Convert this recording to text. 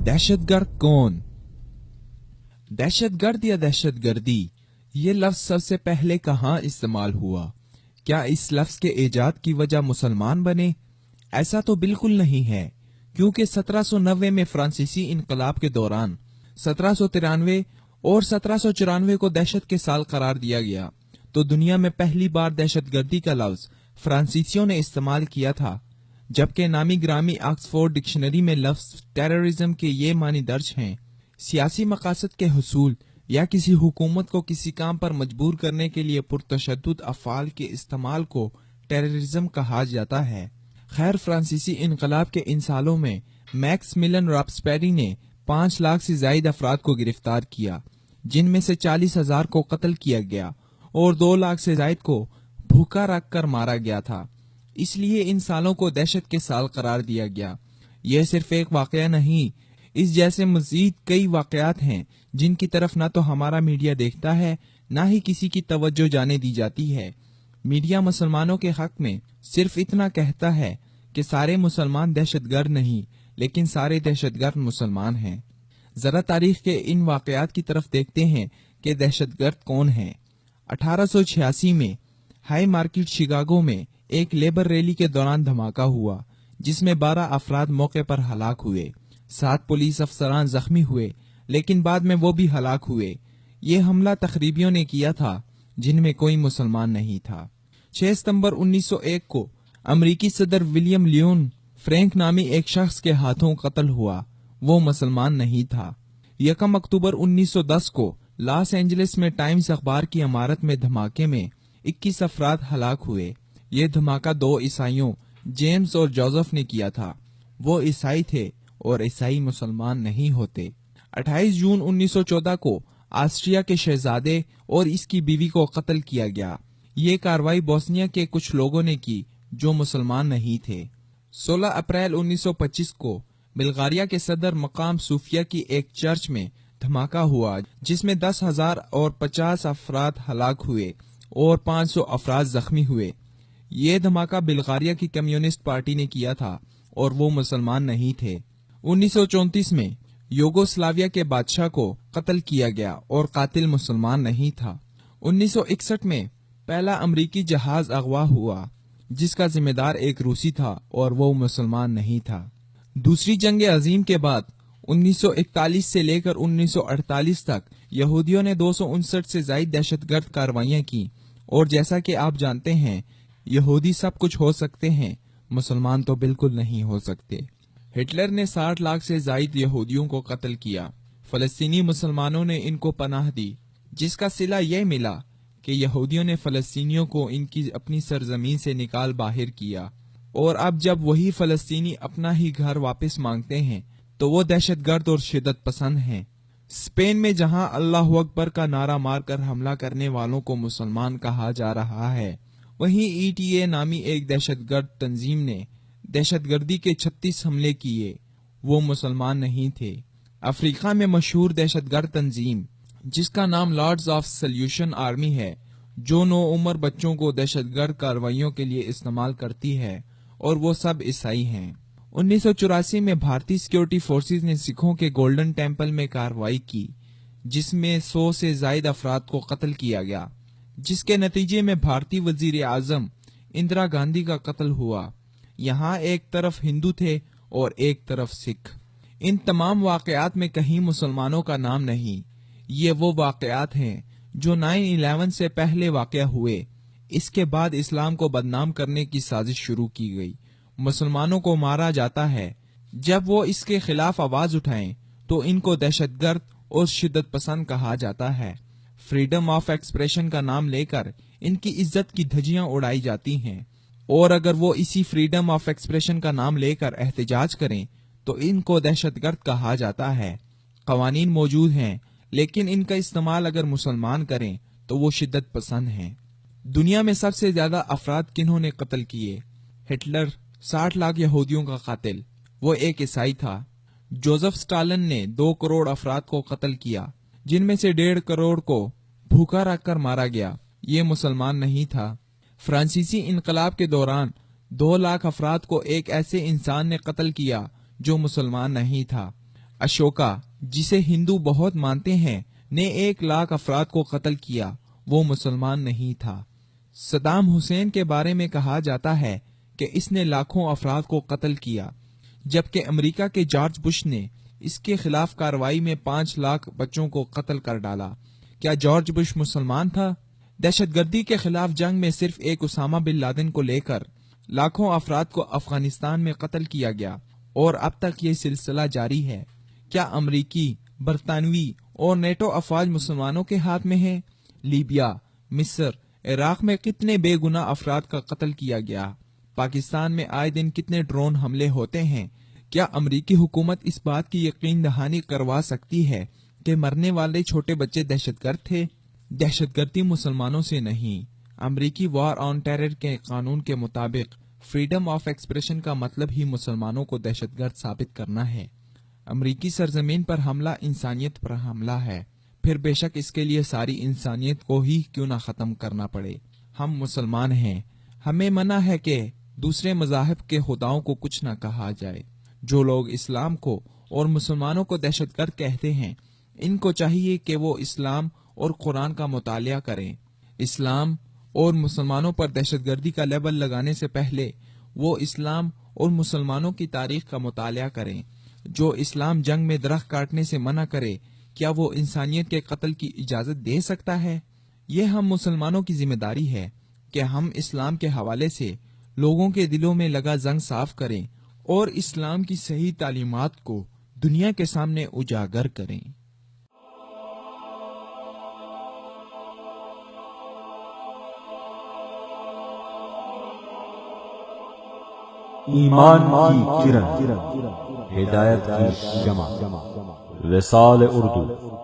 दहशतगर्द कौन? दहशतगर्द या दहशतगर्दी ये लफ्ज सबसे पहले कहाँ इस्तेमाल हुआ? क्या इस लफ्ज के इजाद की वजह मुसलमान बने? ऐसा तो बिल्कुल नहीं है, क्योंकि 1790 में फ्रांसीसी इनकलाब के दौरान 1793 और 1794 को दहशत के साल करार दिया गया, तो दुनिया में पहली बार दहशतगर्दी का लफ्ज फ्रांसीसियों ने इस्तेमाल किया था, जबकि नामी ग्रामी ऑक्सफोर्ड डिक्शनरी में लफ्ज टेररिज्म के ये मानी दर्ज हैं: सियासी मकासद के हुसूल या किसी हुकूमत को किसी काम पर मजबूर करने के लिए पुरतशद्दुद अफ़आल के इस्तेमाल को टेररिज्म कहा जाता है। खैर, फ्रांसीसी इनकलाब के इन सालों में मैक्स मिलन रॉबस्पेरी ने 5 लाख से ज्यादा अफराद को गिरफ्तार किया, जिनमें से 40,000 को कत्ल किया गया और 2 लाख से ज्यादा को भूखा रख कर मारा गया था। इसलिए इन सालों को दहशत के साल करार दिया गया। यह सिर्फ एक वाकया नहीं, इस जैसे मजीद कई वाकयात हैं जिनकी तरफ ना तो हमारा मीडिया देखता है, ना ही किसी की तवज्जो जाने दी जाती है। मीडिया मुसलमानों के हक में सिर्फ इतना कहता है कि सारे मुसलमान दहशतगर्द नहीं, लेकिन सारे दहशतगर्द मुसलमान हैं। जरा तारीख के इन वाकयात की तरफ देखते हैं कि दहशतगर्द कौन है। 1886 में हाई मार्केट शिकागो में एक लेबर रैली के दौरान धमाका हुआ, जिसमें 12 अफराद मौके पर हलाक हुए। 7 पुलिस अफसरान जख्मी हुए, लेकिन बाद में वो भी हलाक हुए। ये हमला तखरीबियों ने किया था, जिनमें कोई मुसलमान नहीं था। 6 सितंबर 1901 को अमरीकी सदर विलियम लियोन फ्रैंक नामी एक शख्स के हाथों कत्ल हुआ। वो मुसलमान नहीं था। 1 अक्टूबर 1910 को लॉस एंजलिस में टाइम्स अखबार की इमारत में धमाके में 21 अफराद हलाक हुए। ये धमाका 2 ईसाइयों जेम्स और जोसेफ ने किया था। वो ईसाई थे और ईसाई मुसलमान नहीं होते। 28 जून 1914 को ऑस्ट्रिया के शहजादे और इसकी बीवी को कत्ल किया गया। ये कार्रवाई बोस्निया के कुछ लोगों ने की जो मुसलमान नहीं थे। 16 अप्रैल 1925 को बुल्गारिया के सदर मकाम सूफिया की एक चर्च में धमाका हुआ, जिसमें 10,000 और 50 अफराद हलाक हुए और 500 अफराद जख्मी हुए। ये धमाका बुल्गारिया की कम्युनिस्ट पार्टी ने किया था और वो मुसलमान नहीं थे। 1934 में यूगोस्लाविया के बादशाह को कत्ल किया गया और कातिल मुसलमान नहीं था। 1961 में पहला अमरीकी जहाज अगवा हुआ, जिसका जिम्मेदार एक रूसी था और वो मुसलमान नहीं था। दूसरी जंग अजीम के बाद 1941 से लेकर 1948 तक यहूदियों ने 259 से ज्यादा दहशतगर्द कार्रवाइयां की, और जैसा कि आप जानते हैं, यहूदी सब कुछ हो सकते हैं, मुसलमान तो बिल्कुल नहीं हो सकते। हिटलर ने 60 लाख से ज्यादा यहूदियों को कत्ल किया। फलस्तीनी मुसलमानों ने इनको पनाह दी, जिसका सिला यह मिला कि यहूदियों ने फलस्तीनियों को इनकी अपनी सरजमीन से निकाल बाहर किया, और अब जब वही फलस्तीनी अपना ही घर वापस मांगते हैं तो वो दहशतगर्द और शिद्दत पसंद हैं। स्पेन में जहां अल्लाह अकबर का नारा मारकर हमला करने वालों को मुसलमान कहा जा रहा है, वहीं ETA नामी एक दहशतगर्द तंजीम ने दहशतगर्दी के 36 हमले किए। वो मुसलमान नहीं थे। अफ्रीका में मशहूर दहशतगर्द तंजीम, जिसका नाम लॉर्ड्स ऑफ सल्यूशन आर्मी है, जो नौउम्र बच्चों को दहशतगर्द कार्रवाइयों के लिए इस्तेमाल करती है, और वो सब ईसाई हैं। 1984 में भारतीय सिक्योरिटी फोर्सेज ने सिखों के गोल्डन टेम्पल में कार्रवाई की, जिसमें 100 से ज्यादा अफराद को कत्ल किया गया, जिसके नतीजे में भारतीय वजीर आजम इंदिरा गांधी का कत्ल हुआ। यहाँ एक तरफ हिंदू थे और एक तरफ सिख। इन तमाम वाकयात में कहीं मुसलमानों का नाम नहीं। ये वो वाकयात हैं जो 9/11 से पहले वाकया हुए। इसके बाद इस्लाम को बदनाम करने की साजिश शुरू की गई। मुसलमानों को मारा जाता है। जब वो इसके खिलाफ आवाज उठाएं तो इनको दहशतगर्द और शिद्दत पसंद कहा जाता है। फ्रीडम ऑफ एक्सप्रेशन का नाम लेकर इनकी इज्जत की धज्जियां उड़ाई जाती हैं, और अगर वो इसी फ्रीडम ऑफ एक्सप्रेशन का नाम लेकर एहतजाज करें तो इनको दहशतगर्द कहा जाता है। कवानीन मौजूद हैं, लेकिन इनका इस्तेमाल अगर मुसलमान करें तो वो शिद्दत पसंद हैं। दुनिया में सबसे ज्यादा अफराद किन्होंने कत्ल किए? हिटलर 60 लाख यहूदियों का कातिल, वो एक ईसाई था। जोसेफ स्टालिन ने 2 करोड़ अफराद को कत्ल किया, जिनमें से 1.5 करोड़ को भूखा रखकर मारा गया। ये मुसलमान नहीं था। फ्रांसीसी इनकलाब के दौरान 2 लाख अफराद को एक ऐसे इंसान ने कत्ल किया जो मुसलमान नहीं था। اشوکا، جسے ہندو بہت مانتے ہیں، نے 1,00,000 افراد کو قتل کیا، وہ مسلمان نہیں تھا۔ صدام حسین کے بارے میں کہا جاتا ہے کہ اس نے لاکھوں افراد کو قتل کیا، جبکہ امریکہ کے جارج بش نے اس کے خلاف کارروائی میں 5,00,000 بچوں کو قتل کر ڈالا۔ کیا جارج بش مسلمان تھا؟ دہشت گردی کے خلاف جنگ میں صرف ایک اسامہ بن لادن کو لے کر لاکھوں افراد کو افغانستان میں قتل کیا گیا، اور اب تک یہ سلسلہ جاری ہے۔ کیا امریکی، برطانوی اور نیٹو افواج مسلمانوں کے ہاتھ میں ہیں؟ لیبیا، مصر، عراق میں کتنے بے گناہ افراد کا قتل کیا گیا؟ پاکستان میں آئے دن کتنے ڈرون حملے ہوتے ہیں؟ کیا امریکی حکومت اس بات کی یقین دہانی کروا سکتی ہے کہ مرنے والے چھوٹے بچے دہشت گرد تھے؟ دہشت گردی مسلمانوں سے نہیں۔ امریکی وار آن ٹیرر کے قانون کے مطابق فریڈم آف ایکسپریشن کا مطلب ہی مسلمانوں کو دہشت گرد ثابت کرنا ہے۔ امریکی سرزمین پر حملہ انسانیت پر حملہ ہے، پھر بے شک اس کے لیے ساری انسانیت کو ہی کیوں نہ ختم کرنا پڑے۔ ہم مسلمان ہیں، ہمیں منع ہے کہ دوسرے مذاہب کے خداؤں کو کچھ نہ کہا جائے۔ جو لوگ اسلام کو اور مسلمانوں کو دہشت گرد کہتے ہیں، ان کو چاہیے کہ وہ اسلام اور قرآن کا مطالعہ کریں۔ اسلام اور مسلمانوں پر دہشت گردی کا لیبل لگانے سے پہلے وہ اسلام اور مسلمانوں کی تاریخ کا مطالعہ کریں۔ جو اسلام جنگ میں درخت کاٹنے سے منع کرے، کیا وہ انسانیت کے قتل کی اجازت دے سکتا ہے؟ یہ ہم مسلمانوں کی ذمہ داری ہے کہ ہم اسلام کے حوالے سے لوگوں کے دلوں میں لگا زنگ صاف کریں اور اسلام کی صحیح تعلیمات کو دنیا کے سامنے اجاگر کریں۔ ایمان کی کرن، ہدایت کی شمع، وصال اردو۔